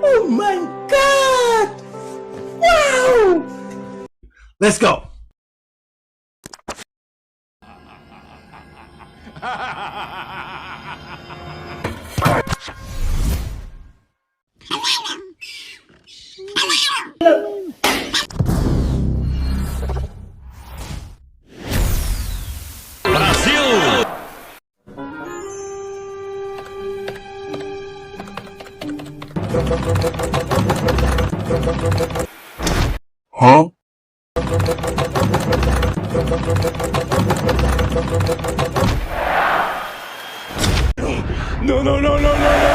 Oh my God! Wow! Let's go. Brasil! Huh? No, no, no, no, no, no!